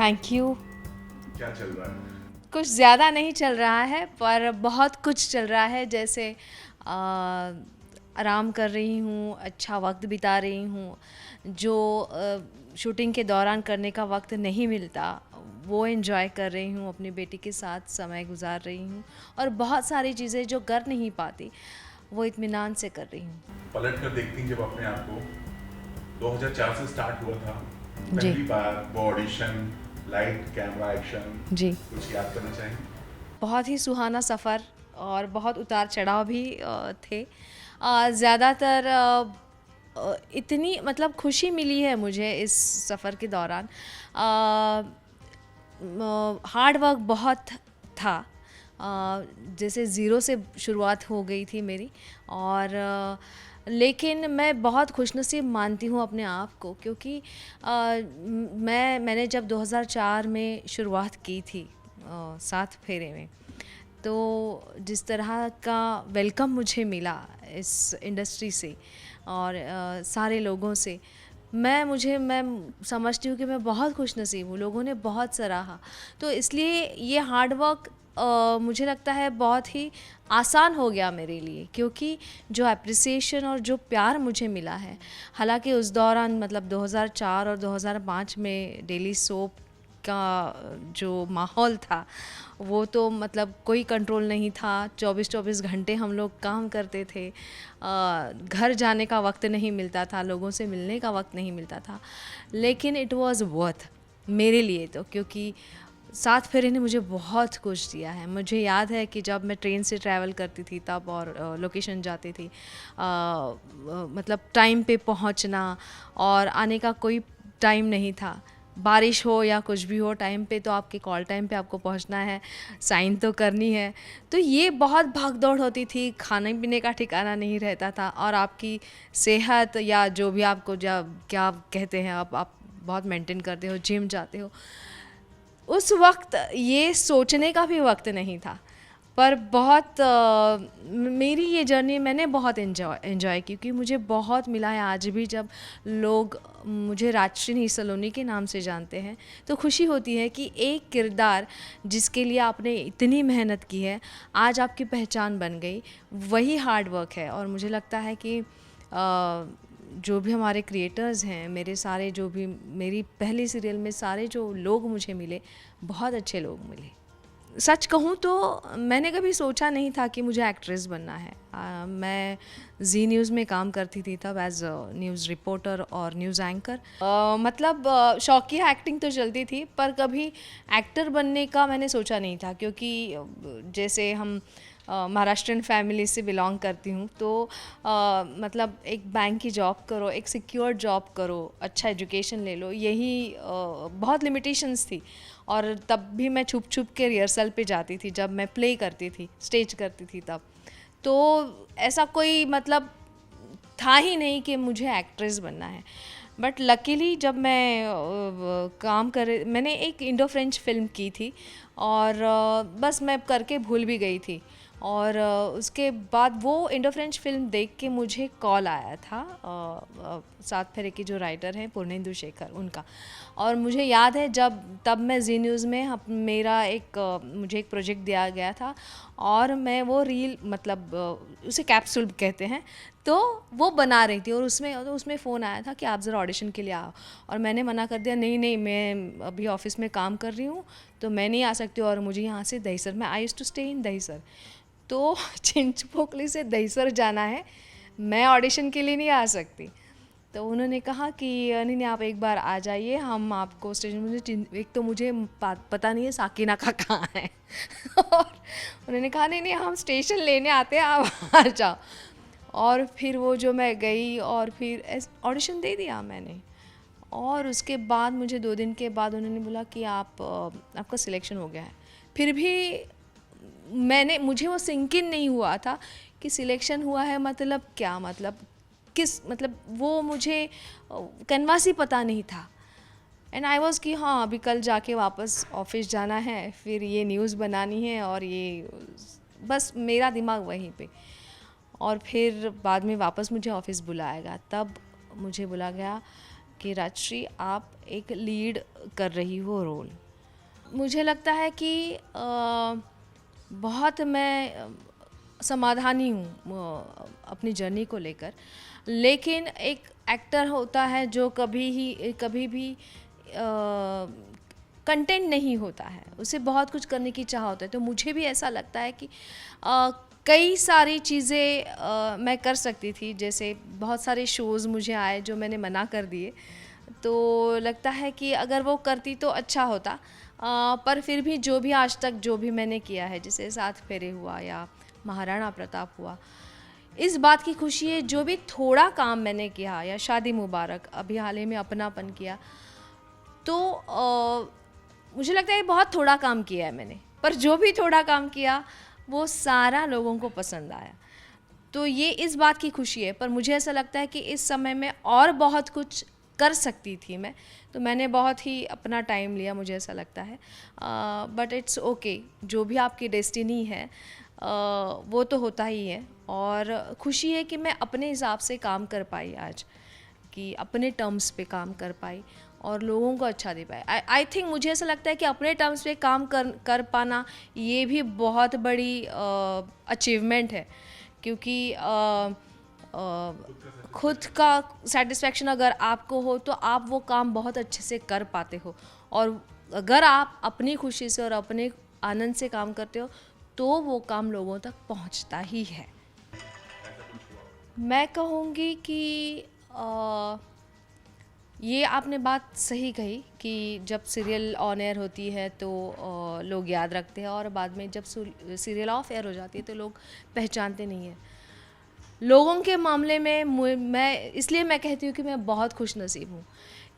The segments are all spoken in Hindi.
Thank you. क्या चल रहा है? कुछ ज़्यादा नहीं चल रहा है पर बहुत कुछ चल रहा है, जैसे आराम कर रही हूँ, अच्छा वक्त बिता रही हूँ। जो शूटिंग के दौरान करने का वक्त नहीं मिलता वो एंजॉय कर रही हूँ, अपनी बेटी के साथ समय गुजार रही हूँ। और बहुत सारी चीज़ें जो कर नहीं पाती वो इत्मीनान से कर रही हूँ। पलट कर देखती हैं जब अपने आप को, 2004 से स्टार्ट हुआ था जी। पहली बार वो ऑडिशन, लाइट कैमरा एक्शन, जी। कुछ याद करना चाहेंगे? बहुत ही सुहाना सफ़र और बहुत उतार चढ़ाव भी थे। ज़्यादातर इतनी मतलब खुशी मिली है मुझे इस सफ़र के दौरान। हार्ड वर्क बहुत था। जैसे ज़ीरो से शुरुआत हो गई थी मेरी। और लेकिन मैं बहुत खुशनसीब मानती हूँ अपने आप को, क्योंकि मैंने जब 2004 में शुरुआत की थी सात फेरे में, तो जिस तरह का वेलकम मुझे मिला इस इंडस्ट्री से और सारे लोगों से, मैं समझती हूँ कि मैं बहुत खुश नसीब हूँ। लोगों ने बहुत सराहा, तो इसलिए ये हार्ड वर्क मुझे लगता है बहुत ही आसान हो गया मेरे लिए, क्योंकि जो अप्रिसिएशन और जो प्यार मुझे मिला है। हालांकि उस दौरान मतलब 2004 और 2005 में डेली सोप का जो माहौल था वो तो मतलब कोई कंट्रोल नहीं था। 24-24 घंटे हम लोग काम करते थे। घर जाने का वक्त नहीं मिलता था, लोगों से मिलने का वक्त नहीं मिलता था। लेकिन इट वाज वर्थ मेरे लिए तो, क्योंकि सात फेरे ने मुझे बहुत कुछ दिया है। मुझे याद है कि जब मैं ट्रेन से ट्रैवल करती थी तब और लोकेशन जाती थी, मतलब टाइम पे पहुंचना और आने का कोई टाइम नहीं था। बारिश हो या कुछ भी हो, टाइम पे तो आपके कॉल टाइम पे आपको पहुंचना है, साइन तो करनी है। तो ये बहुत भाग दौड़ होती थी, खाने पीने का ठिकाना नहीं रहता था, और आपकी सेहत या जो भी आपको जब क्या कहते हैं आप बहुत मेंटेन करते हो, जिम जाते हो, उस वक्त ये सोचने का भी वक्त नहीं था। पर बहुत मेरी ये जर्नी मैंने बहुत एंजॉय की, क्योंकि मुझे बहुत मिला है। आज भी जब लोग मुझे राजश्री सलोनी के नाम से जानते हैं तो खुशी होती है कि एक किरदार जिसके लिए आपने इतनी मेहनत की है आज आपकी पहचान बन गई। वही हार्ड वर्क है। और मुझे लगता है कि जो भी हमारे क्रिएटर्स हैं, मेरे सारे जो भी मेरी पहली सीरियल में सारे जो लोग मुझे मिले, बहुत अच्छे लोग मिले। सच कहूँ तो मैंने कभी सोचा नहीं था कि मुझे एक्ट्रेस बनना है। मैं जी न्यूज़ में काम करती थी तब एज न्यूज़ रिपोर्टर और न्यूज़ एंकर। मतलब शौकिया एक्टिंग तो चलती थी, पर कभी एक्टर बनने का मैंने सोचा नहीं था, क्योंकि जैसे हम महाराष्ट्रियन फैमिली से बिलोंग करती हूँ, तो मतलब एक बैंक की जॉब करो, एक सिक्योर जॉब करो, अच्छा एजुकेशन ले लो, यही बहुत लिमिटेशंस थी। और तब भी मैं छुप छुप के रिहर्सल पे जाती थी जब मैं प्ले करती थी, स्टेज करती थी तब। तो ऐसा कोई मतलब था ही नहीं कि मुझे एक्ट्रेस बनना है। बट लकीली जब मैं काम कर मैंने एक इंडो फ्रेंच फिल्म की थी, और बस मैं करके भूल भी गई थी। और उसके बाद वो इंडो फ्रेंच फिल्म देख के मुझे कॉल आया था सात फेरे के जो राइटर हैं पूर्णेंदु शेखर, उनका। और मुझे याद है जब तब मैं जी न्यूज़ में मेरा एक मुझे एक प्रोजेक्ट दिया गया था, और मैं वो रील मतलब उसे कैप्सूल कहते हैं, तो वो बना रही थी। और उसमें फ़ोन आया था कि आप ज़रा ऑडिशन के लिए आओ। और मैंने मना कर दिया, नहीं नहीं, मैं अभी ऑफिस में काम कर रही हूँ तो मैं नहीं आ सकती, और मुझे यहाँ से दहीसर, मैं I used to stay in Dahisar, तो चिंचपोकली से दहीसर जाना है, मैं ऑडिशन के लिए नहीं आ सकती। तो उन्होंने कहा कि नहीं नहीं, आप एक बार आ जाइए, हम आपको स्टेशन, मुझे एक तो मुझे पता नहीं है साकिना का कहाँ है और उन्होंने कहा नहीं नहीं, हम स्टेशन लेने आते हैं, आप आ जाओ। और फिर वो जो मैं गई और फिर ऑडिशन दे दिया मैंने। और उसके बाद मुझे 2 दिन के बाद उन्होंने बोला कि आपका सिलेक्शन हो गया है। फिर भी मुझे वो सिंक इन नहीं हुआ था कि सिलेक्शन हुआ है मतलब क्या, मतलब किस, मतलब वो मुझे कैनवास ही पता नहीं था। एंड आई वॉज कि हाँ, अभी कल जाके वापस ऑफिस जाना है, फिर ये न्यूज़ बनानी है, और ये बस मेरा दिमाग वहीं पे। और फिर बाद में वापस मुझे ऑफिस बुलाया गया, तब मुझे बोला गया कि राजश्री आप एक लीड कर रही हो रोल। मुझे लगता है कि बहुत मैं समाधानी हूँ अपनी जर्नी को लेकर, लेकिन एक एक्टर होता है जो कभी भी कंटेंट नहीं होता है, उसे बहुत कुछ करने की चाह होता है। तो मुझे भी ऐसा लगता है कि कई सारी चीज़ें मैं कर सकती थी, जैसे बहुत सारे शोज़ मुझे आए जो मैंने मना कर दिए। तो लगता है कि अगर वो करती तो अच्छा होता, पर फिर भी जो भी आज तक जो भी मैंने किया है, जैसे सात फेरे हुआ या महाराणा प्रताप हुआ, इस बात की खुशी है जो भी थोड़ा काम मैंने किया, या शादी मुबारक अभी हाल ही में अपनापन किया, तो मुझे लगता है बहुत थोड़ा काम किया है मैंने, पर जो भी थोड़ा काम किया वो सारा लोगों को पसंद आया। तो ये इस बात की खुशी है, पर मुझे ऐसा लगता है कि इस समय में और बहुत कुछ कर सकती थी मैं, तो मैंने बहुत ही अपना टाइम लिया, मुझे ऐसा लगता है। बट इट्स ओके, जो भी आपकी डेस्टिनी है वो तो होता ही है। और खुशी है कि मैं अपने हिसाब से काम कर पाई आज, कि अपने टर्म्स पे काम कर पाई और लोगों को अच्छा दे पाए। आई थिंक मुझे ऐसा लगता है कि अपने टर्म्स पे काम कर पाना ये भी बहुत बड़ी अचीवमेंट है, क्योंकि खुद का सेटिस्फेक्शन अगर आपको हो तो आप वो काम बहुत अच्छे से कर पाते हो, और अगर आप अपनी खुशी से और अपने आनंद से काम करते हो तो वो काम लोगों तक पहुंचता ही है। मैं कहूँगी कि ये आपने बात सही कही कि जब सीरियल ऑन एयर होती है तो लोग याद रखते हैं, और बाद में जब सीरियल ऑफ एयर हो जाती है तो लोग पहचानते नहीं हैं। लोगों के मामले में मैं कहती हूँ कि मैं बहुत खुशनसीब हूँ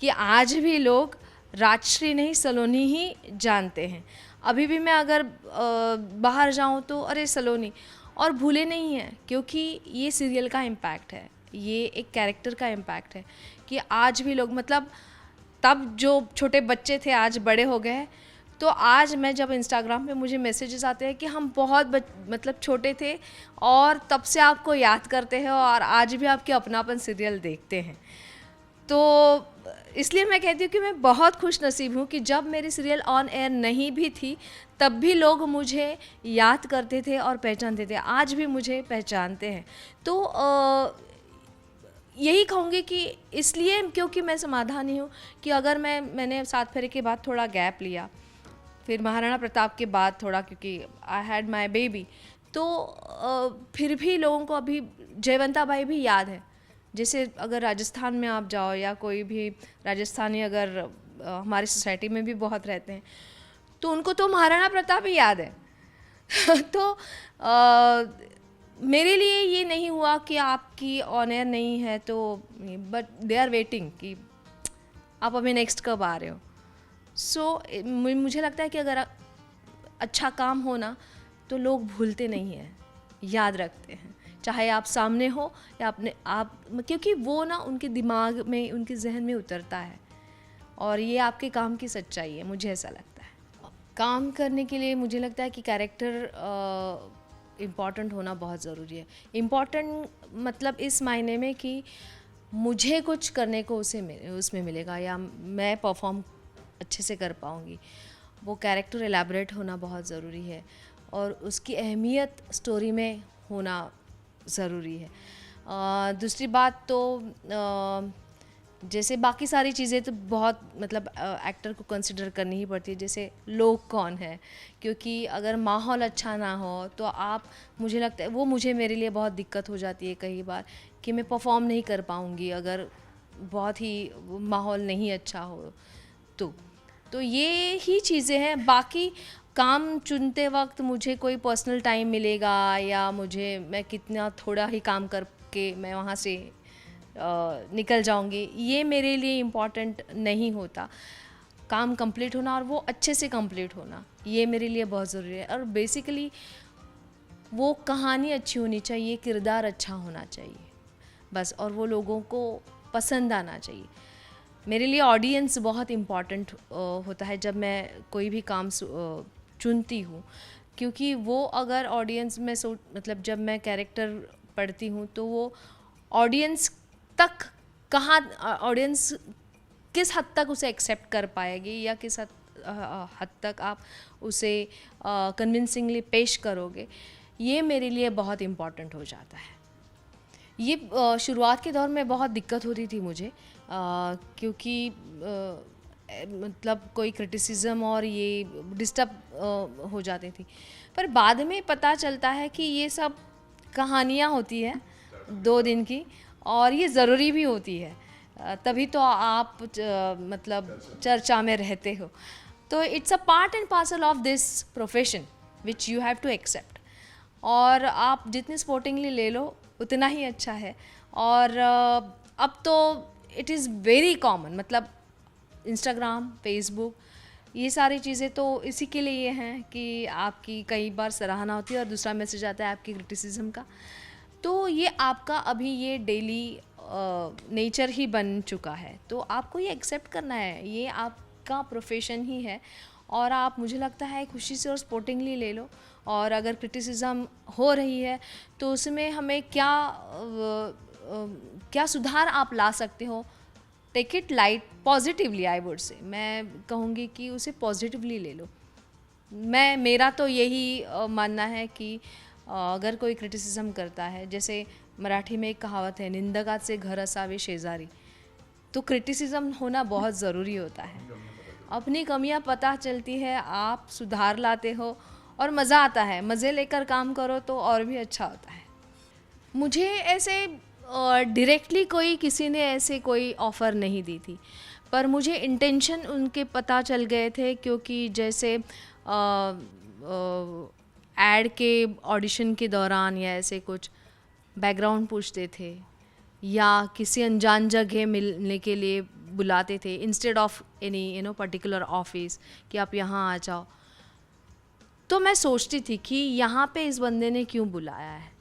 कि आज भी लोग राजश्री नहीं सलोनी ही जानते हैं। अभी भी मैं अगर बाहर जाऊँ तो अरे सलोनी, और भूले नहीं हैं, क्योंकि ये सीरियल का इम्पैक्ट है, ये एक कैरेक्टर का इम्पैक्ट है कि आज भी लोग, मतलब तब जो छोटे बच्चे थे आज बड़े हो गए, तो आज मैं जब इंस्टाग्राम पे मुझे मैसेजेस आते हैं कि हम बहुत मतलब छोटे थे और तब से आपको याद करते हैं और आज भी आपके अपनापन सीरियल देखते हैं। तो इसलिए मैं कहती हूँ कि मैं बहुत खुश नसीब हूँ कि जब मेरी सीरियल ऑन एयर नहीं भी थी तब भी लोग मुझे याद करते थे और पहचानते थे, आज भी मुझे पहचानते हैं। तो यही कहूँगी कि इसलिए क्योंकि मैं समाधानी हूँ कि अगर मैंने सात फेरे के बाद थोड़ा गैप लिया, फिर महाराणा प्रताप के बाद थोड़ा, क्योंकि आई हैड माई बेबी, तो फिर भी लोगों को अभी जयवंता बाई भी याद है। जैसे अगर राजस्थान में आप जाओ या कोई भी राजस्थानी अगर हमारी सोसाइटी में भी बहुत रहते हैं तो उनको तो महाराणा प्रताप ही याद है। तो मेरे लिए ये नहीं हुआ कि आपकी ऑन एयर नहीं है तो, बट दे आर वेटिंग कि आप अभी नेक्स्ट कब आ रहे हो। सो मुझे लगता है कि अगर अच्छा काम हो ना तो लोग भूलते नहीं हैं, याद रखते हैं, चाहे आप सामने हो या क्योंकि वो ना उनके दिमाग में, उनके जहन में उतरता है, और ये आपके काम की सच्चाई है, मुझे ऐसा लगता है। काम करने के लिए मुझे लगता है कि कैरेक्टर इम्पॉर्टेंट होना बहुत ज़रूरी है। इम्पॉर्टेंट मतलब इस मायने में कि मुझे कुछ करने को उसमें मिलेगा, या मैं परफॉर्म अच्छे से कर पाऊँगी। वो कैरेक्टर एलैबोरेट होना बहुत ज़रूरी है और उसकी अहमियत स्टोरी में होना ज़रूरी है। दूसरी बात तो जैसे बाकी सारी चीज़ें तो बहुत मतलब एक्टर को कंसिडर करनी ही पड़ती है, जैसे लोग कौन है, क्योंकि अगर माहौल अच्छा ना हो तो मुझे लगता है वो मेरे लिए बहुत दिक्कत हो जाती है कई बार कि मैं परफॉर्म नहीं कर पाऊँगी अगर बहुत ही माहौल नहीं अच्छा हो तो ये ही चीज़ें हैं। बाकी काम चुनते वक्त मुझे कोई पर्सनल टाइम मिलेगा या मैं कितना थोड़ा ही काम करके मैं वहाँ से निकल जाऊंगी, ये मेरे लिए इम्पॉर्टेंट नहीं होता। काम कंप्लीट होना और वो अच्छे से कंप्लीट होना, ये मेरे लिए बहुत ज़रूरी है। और बेसिकली वो कहानी अच्छी होनी चाहिए, किरदार अच्छा होना चाहिए बस, और वो लोगों को पसंद आना चाहिए। मेरे लिए ऑडियंस बहुत इम्पॉर्टेंट होता है जब मैं कोई भी काम चुनती हूँ, क्योंकि वो अगर ऑडियंस में मतलब जब मैं कैरेक्टर पढ़ती हूँ तो वो ऑडियंस तक ऑडियंस किस हद तक उसे एक्सेप्ट कर पाएगी या किस हद तक आप उसे कन्विंसिंगली पेश करोगे, ये मेरे लिए बहुत इम्पॉर्टेंट हो जाता है। ये शुरुआत के दौर में बहुत दिक्कत होती थी मुझे, क्योंकि मतलब कोई क्रिटिसिज्म और ये डिस्टर्ब हो जाती थी। पर बाद में पता चलता है कि ये सब कहानियाँ होती है 2 दिन की, और ये ज़रूरी भी होती है, तभी तो आप मतलब चर्चा में रहते हो। तो it's a part and parcel of this profession which you have to accept, और आप जितनी स्पोर्टिंगली ले लो उतना ही अच्छा है। और अब तो इट इज़ वेरी कॉमन, मतलब इंस्टाग्राम, फेसबुक, ये सारी चीज़ें तो इसी के लिए हैं कि आपकी कई बार सराहना होती है और दूसरा मैसेज आता है आपकी क्रिटिसिज्म का। तो ये आपका अभी ये डेली नेचर ही बन चुका है, तो आपको ये एक्सेप्ट करना है, ये आपका प्रोफेशन ही है, और आप, मुझे लगता है, खुशी से और स्पोर्टिंगली ले लो। और अगर क्रिटिसिज्म हो रही है तो उसमें हमें क्या सुधार आप ला सकते हो, take it light, positively, I would say, मैं कहूँगी कि उसे पॉजिटिवली ले लो। मेरा तो यही मानना है कि अगर कोई क्रिटिसिज्म करता है, जैसे मराठी में एक कहावत है, निंदकाचे घर असावे शेजारी, तो क्रिटिसिज्म होना बहुत ज़रूरी होता है। अपनी कमियां पता चलती है, आप सुधार लाते हो और मज़ा आता है, मज़े लेकर काम करो तो और भी अच्छा होता है। मुझे ऐसे डायरेक्टली किसी ने ऐसे कोई ऑफ़र नहीं दी थी, पर मुझे इंटेंशन उनके पता चल गए थे, क्योंकि जैसे ऐड के ऑडिशन के दौरान या ऐसे कुछ बैकग्राउंड पूछते थे, या किसी अनजान जगह मिलने के लिए बुलाते थे, instead of any particular office कि आप यहाँ आ जाओ। तो मैं सोचती थी कि यहाँ पे इस बंदे ने क्यों बुलाया है,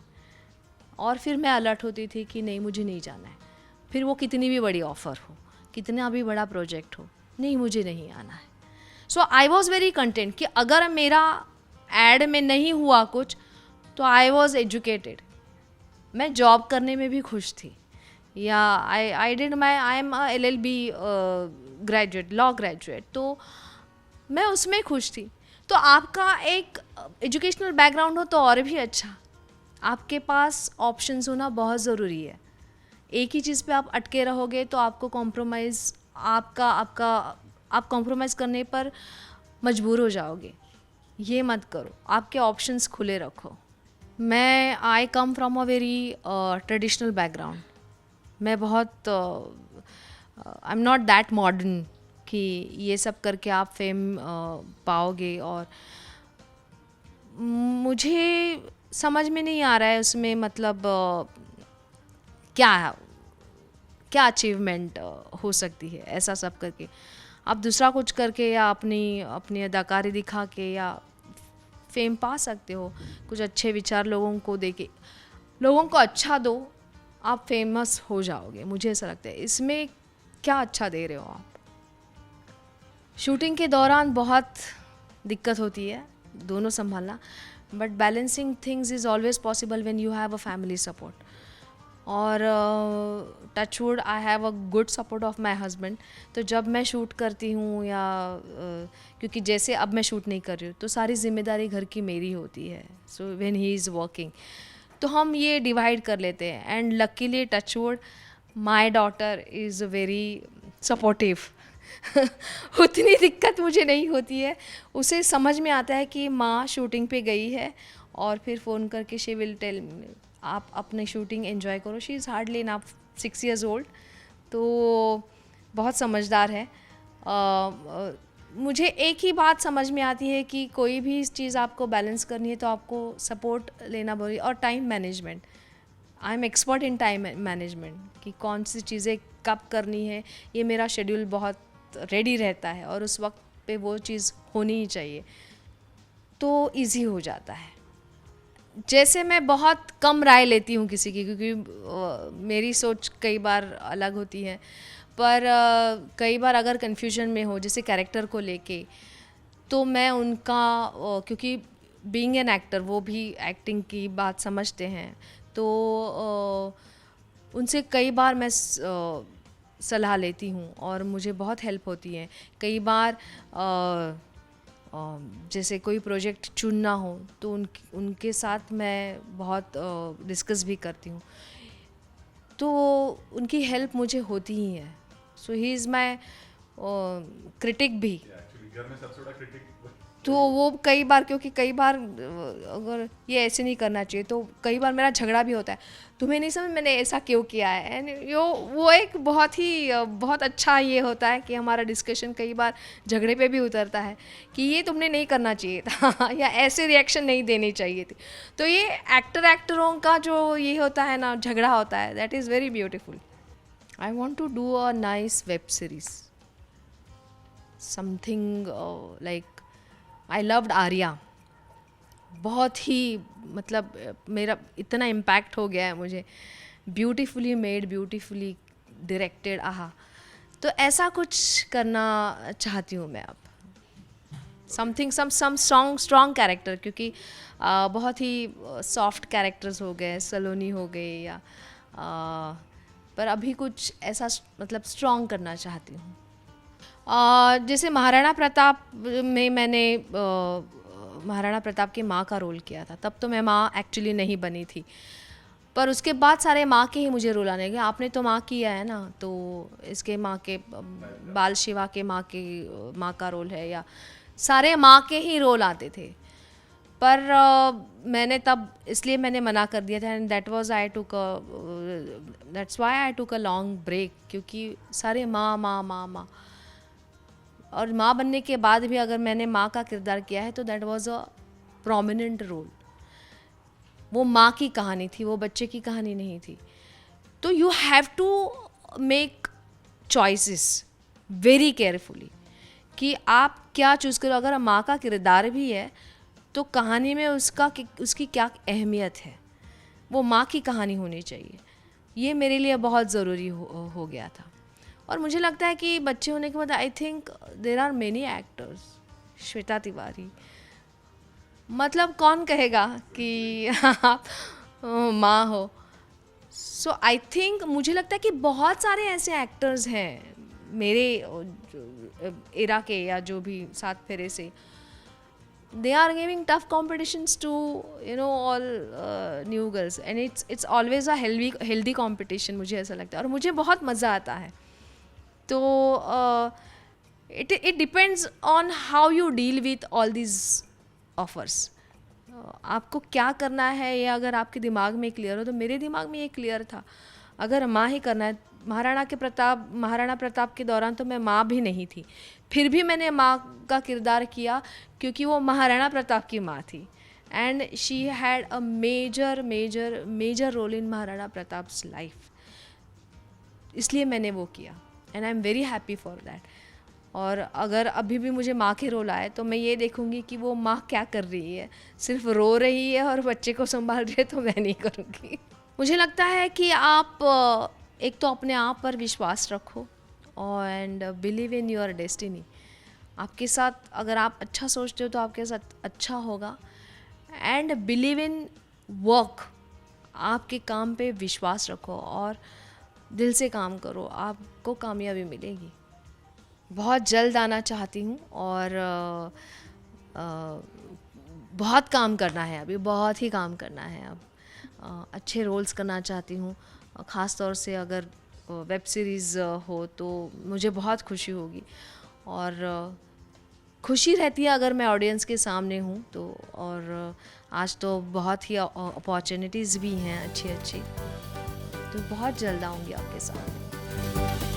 और फिर मैं अलर्ट होती थी कि नहीं, मुझे नहीं जाना है। फिर वो कितनी भी बड़ी ऑफ़र हो, कितना भी बड़ा प्रोजेक्ट हो, नहीं, मुझे नहीं आना है। सो आई वॉज़ वेरी कंटेंट कि अगर मेरा एड में नहीं हुआ कुछ तो आई वॉज़ एजुकेटेड, मैं जॉब करने में भी खुश थी, या I am LLB graduate, law graduate, तो मैं उसमें खुश थी। तो आपका एक एजुकेशनल बैकग्राउंड हो तो और भी अच्छा, आपके पास ऑप्शंस होना बहुत ज़रूरी है। एक ही चीज़ पे आप अटके रहोगे तो आपको कॉम्प्रोमाइज़ आप कॉम्प्रोमाइज़ करने पर मजबूर हो जाओगे। ये मत करो, आपके ऑप्शंस खुले रखो। I come from a very traditional background. मैं बहुत I am not that modern कि ये सब करके आप फेम पाओगे, और मुझे समझ में नहीं आ रहा है उसमें, मतलब क्या अचीवमेंट हो सकती है ऐसा सब करके। आप दूसरा कुछ करके या अपनी अदाकारी दिखा के या फेम पा सकते हो, कुछ अच्छे विचार लोगों को दे के, लोगों को अच्छा दो, आप फेमस हो जाओगे। मुझे ऐसा लगता है। इसमें क्या अच्छा दे रहे हो आप? शूटिंग के दौरान बहुत दिक्कत होती है दोनों संभालना, but balancing things is always possible when you have a family support. और touchwood I have a good support of my husband. तो जब मैं शूट करती हूँ या क्योंकि जैसे अब मैं शूट नहीं कर रही हूँ तो सारी जिम्मेदारी घर की मेरी होती है, so when he is working तो हम ये डिवाइड कर लेते हैं। And luckily touch wood my daughter is very supportive. उतनी दिक्कत मुझे नहीं होती है, उसे समझ में आता है कि माँ शूटिंग पे गई है, और फिर फ़ोन करके शी विल टेल आप अपने शूटिंग एंजॉय करो। She is hardly enough 6 years old, तो बहुत समझदार है। मुझे एक ही बात समझ में आती है कि कोई भी इस चीज़ आपको बैलेंस करनी है तो आपको सपोर्ट लेना बहुत, और time management. I am expert in time management कि कौन सी चीज़ें कब करनी है, ये मेरा शेड्यूल बहुत रेडी रहता है और उस वक्त पे वो चीज़ होनी ही चाहिए, तो इजी हो जाता है। जैसे मैं बहुत कम राय लेती हूँ किसी की, क्योंकि मेरी सोच कई बार अलग होती है, पर कई बार अगर कन्फ्यूजन में हो जैसे कैरेक्टर को लेके, तो मैं उनका क्योंकि बीइंग एन एक्टर वो भी एक्टिंग की बात समझते हैं, तो उनसे कई बार मैं सलाह लेती हूँ और मुझे बहुत हेल्प होती है। कई बार जैसे कोई प्रोजेक्ट चुनना हो तो उनके साथ मैं बहुत डिस्कस भी करती हूँ, तो उनकी हेल्प मुझे होती ही है। सो ही इज़ माई क्रिटिक भी। एक्चुअली घर में सबसे बड़ा क्रिटिक तो वो कई बार, क्योंकि कई बार अगर ये ऐसे नहीं करना चाहिए तो कई बार मेरा झगड़ा भी होता है, तुम्हें नहीं समझ मैंने ऐसा क्यों किया है। एंड वो एक बहुत अच्छा ये होता है कि हमारा डिस्कशन कई बार झगड़े पे भी उतरता है कि ये तुमने नहीं करना चाहिए था या ऐसे रिएक्शन नहीं देनी चाहिए थी। तो ये एक्टरों का जो ये होता है ना, झगड़ा होता है, that is very beautiful. I want to do a nice web series, something like I loved Aarya. बहुत ही मतलब मेरा इतना इम्पैक्ट हो गया है मुझे, ब्यूटीफुली मेड, ब्यूटीफुली डायरेक्टेड, आहा। तो ऐसा कुछ करना चाहती हूँ मैं अब, समथिंग सम स्ट्रॉन्ग कैरेक्टर, क्योंकि बहुत ही सॉफ्ट कैरेक्टर्स हो गए, सलोनी हो गए या पर अभी कुछ ऐसा मतलब स्ट्रॉन्ग करना चाहती हूँ। जैसे महाराणा प्रताप में मैंने महाराणा प्रताप की माँ का रोल किया था, तब तो मैं माँ एक्चुअली नहीं बनी थी, पर उसके बाद सारे माँ के ही मुझे रोल आने लगे। आपने तो माँ किया है ना, तो इसके माँ के बाल शिवा के माँ का रोल है, या सारे माँ के ही रोल आते थे। पर मैंने तब इसलिए मैंने मना कर दिया था, and that's why I took a long break, क्योंकि सारे माँ और माँ बनने के बाद भी अगर मैंने माँ का किरदार किया है तो that was a prominent role. वो माँ की कहानी थी, वो बच्चे की कहानी नहीं थी। तो you have to make choices very carefully कि आप क्या चूज़ करो। अगर माँ का किरदार भी है तो कहानी में उसकी क्या अहमियत है, वो माँ की कहानी होनी चाहिए। ये मेरे लिए बहुत ज़रूरी हो गया था। और मुझे लगता है कि बच्चे होने के बाद I think there are many actors. Shweta Tiwari, मतलब कौन कहेगा कि आप माँ हो। सो आई थिंक मुझे लगता है कि बहुत सारे ऐसे एक्टर्स हैं मेरे एरा के या जो भी सात फेरे से, they are giving tough competitions to all new girls, and it's always a healthy competition, मुझे ऐसा लगता है और मुझे बहुत मज़ा आता है। तो it depends on how you deal with all these offers। आपको क्या करना है ये अगर आपके दिमाग में क्लियर हो, तो मेरे दिमाग में ये क्लियर था, अगर माँ ही करना है। महाराणा प्रताप के दौरान तो मैं माँ भी नहीं थी, फिर भी मैंने माँ का किरदार किया क्योंकि वो महाराणा प्रताप की माँ थी, and she had a major role in Maharana Pratap's life, इसलिए मैंने वो किया, and I am very happy for that. और अगर अभी भी मुझे माँ के रोल आए तो मैं ये देखूँगी कि वो माँ क्या कर रही है, सिर्फ रो रही है और बच्चे को संभाल रही है, तो मैं नहीं करूँगी। मुझे लगता है कि आप एक तो अपने आप पर विश्वास रखो और and believe in your destiny. आपके साथ अगर आप अच्छा सोचते हो तो आपके साथ अच्छा होगा, एंड बिलीव इन वर्क। आपके काम पे विश्वास रखो और दिल से काम करो, आपको कामयाबी मिलेगी। बहुत जल्द आना चाहती हूँ और बहुत काम करना है, अभी बहुत ही काम करना है। अब अच्छे रोल्स करना चाहती हूँ, ख़ास तौर से अगर वेब सीरीज़ हो तो मुझे बहुत खुशी होगी, और खुशी रहती है अगर मैं ऑडियंस के सामने हूँ तो। और आज तो बहुत ही अपॉर्चुनिटीज़ भी हैं अच्छी, तो बहुत जल्द आऊँगी आपके सामने।